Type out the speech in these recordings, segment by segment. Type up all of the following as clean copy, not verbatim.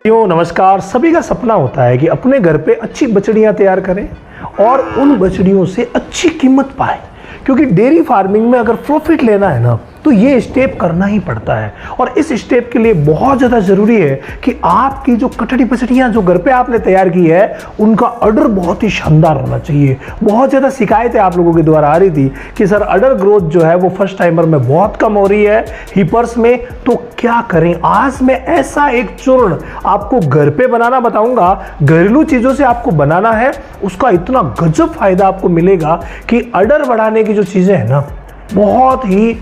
नमस्कार। सभी का सपना होता है कि अपने घर पे अच्छी बछड़ियां तैयार करें और उन बछड़ियों से अच्छी कीमत पाए, क्योंकि डेयरी फार्मिंग में अगर प्रॉफिट लेना है ना तो ये स्टेप करना ही पड़ता है। और इस स्टेप के लिए बहुत ज़्यादा ज़रूरी है कि आपकी जो कटड़ी बछड़ियाँ जो घर पे आपने तैयार की है उनका अडर बहुत ही शानदार होना चाहिए। बहुत ज़्यादा शिकायतें आप लोगों के द्वारा आ रही थी कि सर अडर ग्रोथ जो है वो फर्स्ट टाइमर में बहुत कम हो रही है हीपर्स में, तो क्या करें। आज मैं ऐसा एक चूर्ण आपको घर पे बनाना बताऊंगा, घरेलू चीज़ों से आपको बनाना है, उसका इतना गजब फायदा आपको मिलेगा कि अडर बढ़ाने की जो चीज़ें हैं ना बहुत ही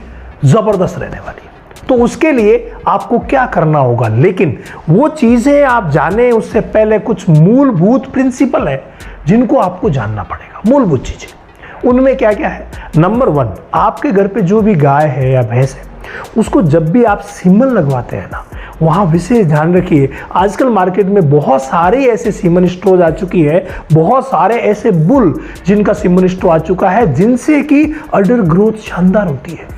जबरदस्त रहने वाली है। तो उसके लिए आपको क्या करना होगा, लेकिन वो चीजें आप जाने उससे पहले कुछ मूलभूत प्रिंसिपल है जिनको आपको जानना पड़ेगा। मूलभूत चीजें उनमें क्या क्या है। नंबर 1, आपके घर पे जो भी गाय है या भैंस है उसको जब भी आप सीमन लगवाते हैं ना, वहाँ विशेष ध्यान रखिए। आजकल मार्केट में बहुत सारे ऐसे सीमन स्टोर आ चुकी है, बहुत सारे ऐसे बुल जिनका सीमन स्टोर आ चुका है जिनसे कि अडर ग्रोथ शानदार होती है।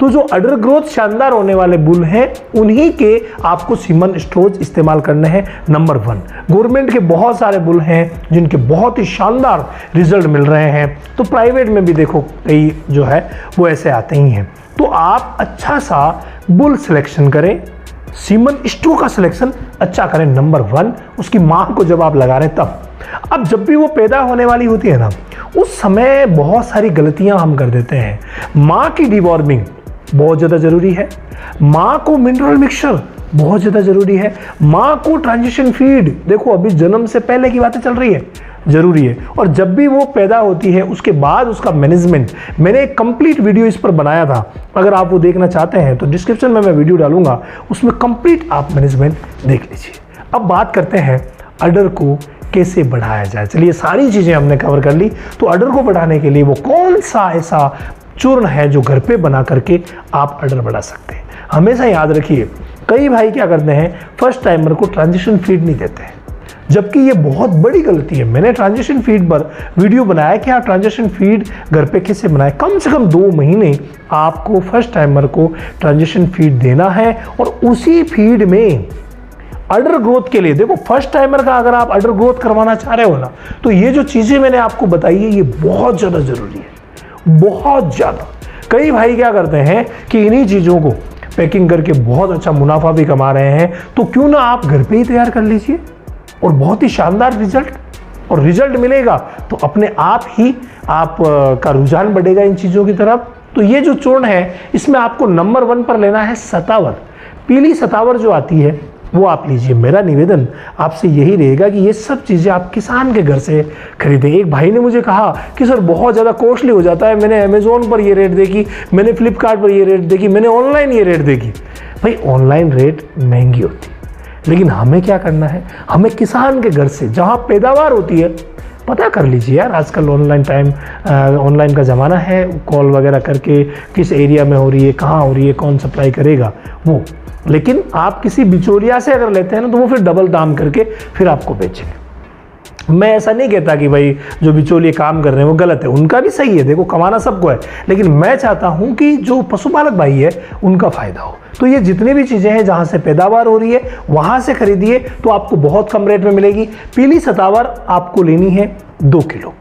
तो जो अडर ग्रोथ शानदार होने वाले बुल हैं उन्हीं के आपको सीमन स्टोरेज इस्तेमाल करने हैं। नंबर 1, गवर्नमेंट के बहुत सारे बुल हैं जिनके बहुत ही शानदार रिजल्ट मिल रहे हैं, तो प्राइवेट में भी देखो कई जो है वो ऐसे आते ही हैं। तो आप अच्छा सा बुल सिलेक्शन करें, सीमन स्टोर का सिलेक्शन अच्छा करें। नंबर 1, उसकी मां को जब आप लगा रहे हैं तब। अब जब भी वो पैदा होने वाली होती है ना उस समय बहुत सारी गलतियां हम कर देते हैं। मां की डिवॉर्मिंग बहुत ज़्यादा ज़रूरी है, माँ को मिनरल मिक्सचर बहुत ज़्यादा ज़रूरी है, माँ को ट्रांजिशन फीड, देखो अभी जन्म से पहले की बातें चल रही है, ज़रूरी है। और जब भी वो पैदा होती है उसके बाद उसका मैनेजमेंट, मैंने एक कंप्लीट वीडियो इस पर बनाया था, अगर आप वो देखना चाहते हैं तो डिस्क्रिप्शन में मैं वीडियो डालूंगा, उसमें कंप्लीट आप मैनेजमेंट देख लीजिए। अब बात करते हैं अडर को कैसे बढ़ाया जाए। चलिए सारी चीज़ें हमने कवर कर ली, तो अडर को बढ़ाने के लिए वो कौन सा ऐसा चूर्ण है जो घर पे बना करके आप अडर बढ़ा सकते हैं। हमेशा याद रखिए, कई भाई क्या करते हैं फर्स्ट टाइमर को ट्रांजिशन फीड नहीं देते हैं, जबकि ये बहुत बड़ी गलती है। मैंने ट्रांजिशन फीड पर वीडियो बनाया कि आप ट्रांजिशन फीड घर पे कैसे बनाएं। कम से कम 2 महीने आपको फर्स्ट टाइमर को ट्रांजिशन फीड देना है और उसी फीड में अडर ग्रोथ के लिए, देखो फर्स्ट टाइमर का अगर आप अडर ग्रोथ करवाना चाह रहे हो ना तो ये जो चीज़ें मैंने आपको बताई है ये बहुत ज़्यादा ज़रूरी है, बहुत ज़्यादा। कई भाई क्या करते हैं कि इन्हीं चीज़ों को पैकिंग करके बहुत अच्छा मुनाफा भी कमा रहे हैं, तो क्यों ना आप घर पे ही तैयार कर लीजिए और बहुत ही शानदार रिजल्ट मिलेगा, तो अपने आप ही आप का रुझान बढ़ेगा इन चीज़ों की तरफ। तो ये जो चूर्ण है इसमें आपको नंबर 1 पर लेना है सतावर, पीली सतावर जो आती है वो आप लीजिए। मेरा निवेदन आपसे यही रहेगा कि ये सब चीज़ें आप किसान के घर से खरीदें। एक भाई ने मुझे कहा कि सर बहुत ज़्यादा कॉस्टली हो जाता है, मैंने अमेज़ोन पर ये रेट देखी, मैंने फ्लिपकार्ट पर ये रेट देखी, मैंने ऑनलाइन ये रेट देखी। भाई ऑनलाइन रेट महंगी होती है, लेकिन हमें क्या करना है, हमें किसान के घर से जहाँ पैदावार होती है पता कर लीजिए यार। आजकल ऑनलाइन का ज़माना है, कॉल वगैरह करके किस एरिया में हो रही है, कहाँ हो रही है, कौन सप्लाई करेगा वो। लेकिन आप किसी बिचौलिया से अगर लेते हैं ना तो वो फिर डबल दाम करके फिर आपको बेचेंगे। मैं ऐसा नहीं कहता कि भाई जो बिचौलिए काम कर रहे हैं वो गलत है, उनका भी सही है, देखो कमाना सबको है, लेकिन मैं चाहता हूं कि जो पशुपालक भाई है उनका फायदा हो। तो ये जितनी भी चीज़ें हैं जहां से पैदावार हो रही है वहां से खरीदिए तो आपको बहुत कम रेट में मिलेगी। पीली सतावर आपको लेनी है 2 किलो,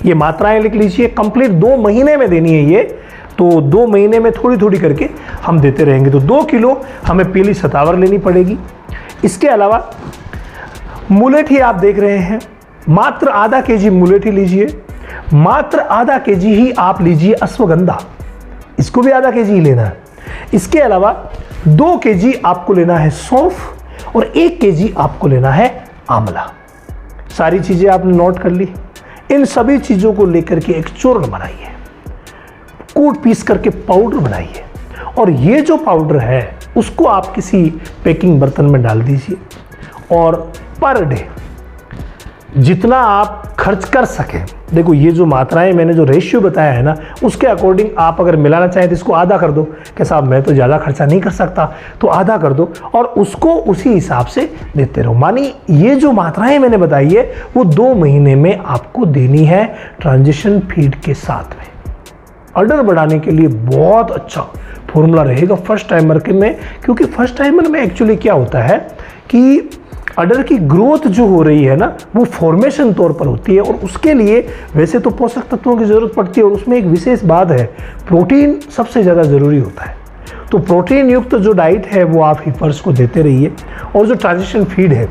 ये मात्राएं लिख लीजिए, कंप्लीट 2 महीने में देनी है ये, तो 2 महीने में थोड़ी थोड़ी करके हम देते रहेंगे। तो 2 किलो हमें पीली सतावर लेनी पड़ेगी। इसके अलावा मुलेठी आप देख रहे हैं, मात्र आधा केजी मुलेठी लीजिए, मात्र आधा केजी ही आप लीजिए अश्वगंधा, इसको भी आधा केजी ही लेना है। इसके अलावा 2 केजी आपको लेना है सौंफ और 1 केजी आपको लेना है आंवला। सारी चीजें आपने नोट कर ली। इन सभी चीजों को लेकर के एक चूर्ण बनाइए, कूट पीस करके पाउडर बनाइए, और ये जो पाउडर है उसको आप किसी पैकिंग बर्तन में डाल दीजिए और पर डे जितना आप खर्च कर सकें, देखो ये जो मात्राएं मैंने जो रेशियो बताया है ना उसके अकॉर्डिंग आप अगर मिलाना चाहें तो इसको आधा कर दो कि साहब मैं तो ज़्यादा खर्चा नहीं कर सकता, तो आधा कर दो और उसको उसी हिसाब से देते रहो। मानी ये जो मात्राएं मैंने बताई है वो 2 महीने में आपको देनी है ट्रांजिशन फीड के साथ में। ऑर्डर बढ़ाने के लिए बहुत अच्छा फॉर्मूला रहेगा फर्स्ट टाइमर के में, क्योंकि फर्स्ट टाइमर में एक्चुअली क्या होता है कि अडर की ग्रोथ जो हो रही है ना, वो फॉर्मेशन तौर पर होती है, और उसके लिए वैसे तो पोषक तत्वों की ज़रूरत पड़ती है, और उसमें एक विशेष बात है, प्रोटीन सबसे ज़्यादा ज़रूरी होता है। तो प्रोटीन युक्त जो डाइट है वो आप हीपर्स को देते रहिए, और जो ट्रांजिशन फीड है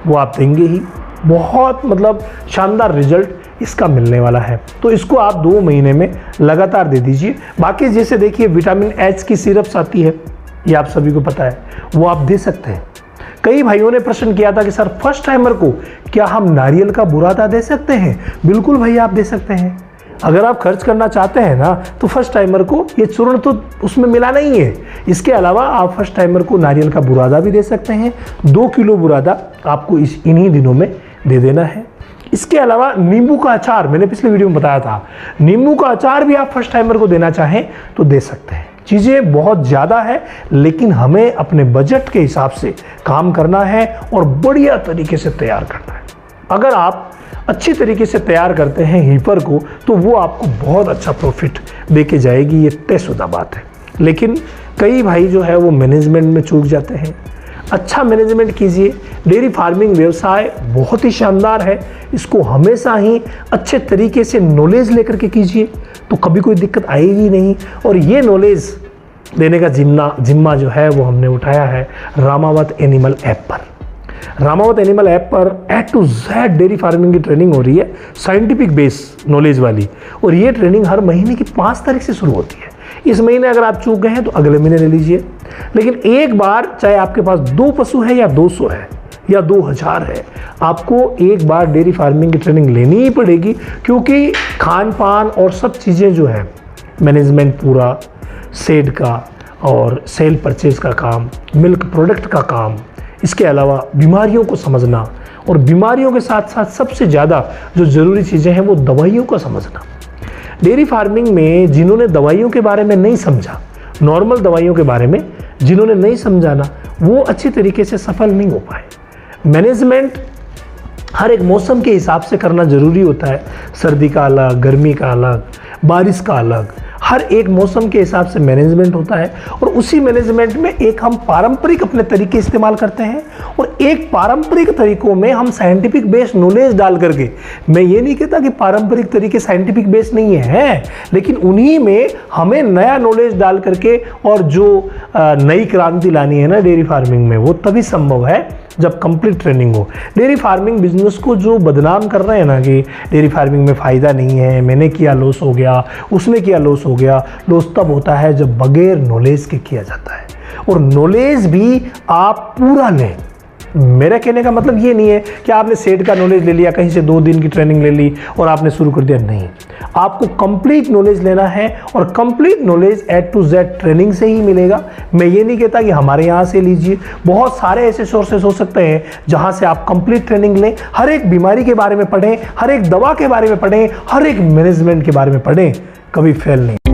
वो आप देंगे ही। बहुत मतलब शानदार रिजल्ट इसका मिलने वाला है। तो इसको आप 2 महीने में लगातार दे दीजिए। बाकी जैसे देखिए विटामिन एच की सिरप्स आती है, ये आप सभी को पता है, वो आप दे सकते हैं। कई भाइयों ने प्रश्न किया था कि सर फर्स्ट टाइमर को क्या हम नारियल का बुरादा दे सकते हैं? बिल्कुल भैया आप दे सकते हैं। अगर आप खर्च करना चाहते हैं ना, तो फर्स्ट टाइमर को ये चूर्ण तो उसमें मिला नहीं है। इसके अलावा आप फर्स्ट टाइमर को नारियल का बुरादा भी दे सकते हैं। 2 किलो बुरादा आपको इन्हीं दिनों में दे देना है। इसके अलावा नींबू का अचार, मैंने पिछले वीडियो में बताया था, नींबू का अचार भी आप फर्स्ट टाइमर को देना चाहें तो दे सकते हैं। चीज़ें बहुत ज़्यादा है, लेकिन हमें अपने बजट के हिसाब से काम करना है और बढ़िया तरीके से तैयार करना है। अगर आप अच्छी तरीके से तैयार करते हैं हीपर को, तो वो आपको बहुत अच्छा प्रॉफिट दे के जाएगी, ये तयशुदा बात है। लेकिन कई भाई जो है वो मैनेजमेंट में चूक जाते हैं। अच्छा मैनेजमेंट कीजिए। डेयरी फार्मिंग व्यवसाय बहुत ही शानदार है, इसको हमेशा ही अच्छे तरीके से नॉलेज लेकर के कीजिए, तो कभी कोई दिक्कत आएगी नहीं। और ये नॉलेज देने का जिम्मा जो है वो हमने उठाया है रामावत एनिमल ऐप पर। रामावत एनिमल ऐप पर A to Z dairy farming की ट्रेनिंग हो रही है, साइंटिफिक बेस नॉलेज वाली, और ये ट्रेनिंग हर महीने की 5 तारीख से शुरू होती है। इस महीने अगर आप चूक गए हैं तो अगले महीने ले लीजिए। लेकिन एक बार, चाहे आपके पास 2 पशु है या 200 है या 2000 है, आपको एक बार डेयरी फार्मिंग की ट्रेनिंग लेनी ही पड़ेगी, क्योंकि खान पान और सब चीज़ें जो है, मैनेजमेंट पूरा, सेड का और सेल परचेज का काम, मिल्क प्रोडक्ट का काम, इसके अलावा बीमारियों को समझना, और बीमारियों के साथ साथ सबसे ज़्यादा जो ज़रूरी चीज़ें हैं वो दवाइयों को समझना। डेयरी फार्मिंग में जिन्होंने दवाइयों के बारे में नहीं समझा, नॉर्मल दवाइयों के बारे में जिन्होंने नहीं समझा ना, वो अच्छी तरीके से सफल नहीं हो पाए। मैनेजमेंट हर एक मौसम के हिसाब से करना ज़रूरी होता है। सर्दी का अलग, गर्मी का अलग, बारिश का अलग, हर एक मौसम के हिसाब से मैनेजमेंट होता है। और उसी मैनेजमेंट में एक हम पारंपरिक अपने तरीके इस्तेमाल करते हैं, और एक पारंपरिक तरीकों में हम साइंटिफिक बेस नॉलेज डाल करके, मैं ये नहीं कहता कि पारंपरिक तरीके साइंटिफिक बेस नहीं है, लेकिन उन्हीं में हमें नया नॉलेज डाल करके, और जो नई क्रांति लानी है ना डेयरी फार्मिंग में, वो तभी संभव है जब कंप्लीट ट्रेनिंग हो। डेयरी फार्मिंग बिजनेस को जो बदनाम कर रहे हैं ना कि डेयरी फार्मिंग में फ़ायदा नहीं है, मैंने किया लॉस हो गया, उसने किया लॉस हो गया, लॉस तब होता है जब बगैर नॉलेज के किया जाता है। और नॉलेज भी आप पूरा लें। मेरा कहने का मतलब ये नहीं है कि आपने सेट का नॉलेज ले लिया, कहीं से 2 दिन की ट्रेनिंग ले ली और आपने शुरू कर दिया, नहीं। आपको कंप्लीट नॉलेज लेना है, और complete knowledge A to Z training से ही मिलेगा। मैं ये नहीं कहता कि हमारे यहाँ से लीजिए, बहुत सारे ऐसे सोर्सेस हो सकते हैं जहाँ से आप कंप्लीट ट्रेनिंग लें। हर एक बीमारी के बारे में पढ़ें, हर एक दवा के बारे में पढ़ें, हर एक मैनेजमेंट के बारे में पढ़ें, कभी फेल नहीं।